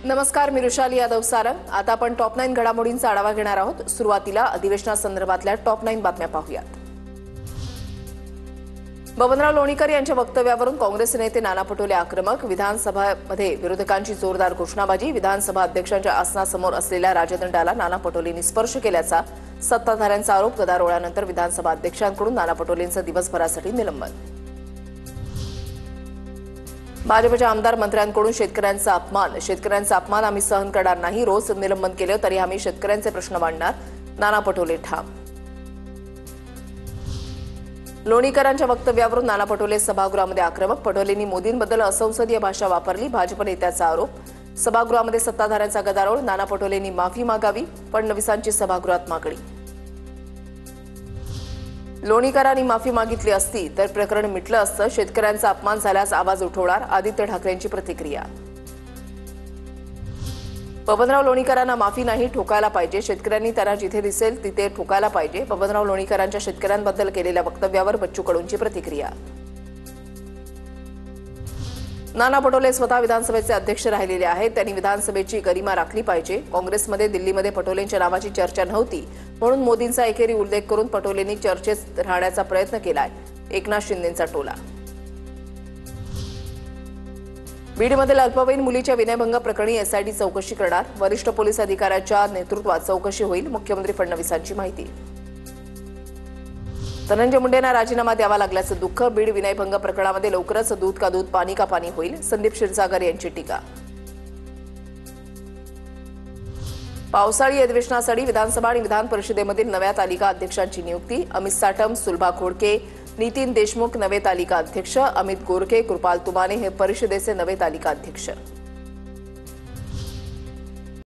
नमस्कार, मी रुशाली यादव सारंग। आता आपण टॉप 9 घडामोडींचा आढावा घेणार आहोत। सुरुवातीला अधिवेशनासंदर्भातल्या टॉप 9 बातम्या पाहूयात। बबनराव लोणीकर यांच्या वक्तव्यावरून काँग्रेस नेते नाना पटोले आक्रमक। विधानसभेमध्ये विरोधकांची जोरदार घोषणाबाजी। विधानसभा अध्यक्षांच्या आसनासमोर असलेल्या राजदंडाला नाना पटोलेंनी स्पर्श केल्याचा सत्ताधाऱ्यांचा आरोप। गदारोळानंतर विधानसभा अध्यक्षांकडून नाना पटोलेंचं दिवसभरासाठी निलंबन। भाजपच्या आमदार मंत्र्यांकडून शेतकऱ्यांचा अपमान आम्ही सहन करणार नाही। रोज निलंबन केलं तरी आम्ही शेतकऱ्यांचे प्रश्न मांडणार, नाना पटोले ठाम। लोणीकरांच्या वक्तव्यावरून नाना पटोले सभागृहामध्ये आक्रमक। पटोलेंनी मोदींबद्दल असंसदीय भाषा वापरली, भाजप नेत्याचा आरोप। सभागृहामध्ये सत्ताधाऱ्यांचा गदारोळ। नाना पटोलेंनी माफी मागावी, फडणवीसांची सभागृहात मागणी। लोणीकरांनी माफी मागितली असती तर प्रकरण मिटलं असतं। शेतकऱ्यांचा अपमान झाल्यास आवाज उठवणार, आदित्य ठाकरेंची प्रतिक्रिया। बबनराव लोणीकरांना माफी नाही, ठोकायला पाहिजे। शेतकऱ्यांनी त्यांना जिथे दिसेल तिथे ठोकायला पाहिजे। बबनराव लोणीकरांच्या शेतकऱ्यांबद्दल केलेल्या वक्तव्यावर बच्चू कडूंची प्रतिक्रिया। नाना पटोले स्वतः विधानसभेचे अध्यक्ष राहिलेले आहेत, त्यांनी विधानसभेची गरिमा राखली पाहिजे। काँग्रेसमध्ये दिल्लीमध्ये पटोलेंच्या नावाची चर्चा नव्हती, म्हणून मोदींचा एकेरी उल्लेख करून पटोलेंनी चर्चेत राहण्याचा प्रयत्न केलाय, एकनाथ शिंदेंचा टोला। बीडमधील अल्पवयीन मुलीच्या विनयभंग प्रकरणी एसआयटी चौकशी करणार, वरिष्ठ पोलीस अधिकाऱ्याच्या नेतृत्वात चौकशी होईल, मुख्यमंत्री फडणवीसांची माहिती। धनंजय मुंडेंना राजीनामा द्यावा लागल्याचं दुःख, बीड विनयभंग प्रकरणामध्ये लवकरच दूध का दूध पाणी का पाणी होईल, संदीप क्षीरसागर यांची टीका। पावसाळी अधिवेशनासाठी विधानसभा आणि विधान परिषदेमधील नव्या तालिका अध्यक्षांची नियुक्ती, अमित साटम, सुलभा खोडके, नितीन देशमुख नवे तालिका अध्यक्ष, अमित गोरखे, कृपाल तुमाने हे परिषदेचे नवे तालिका अध्यक्ष।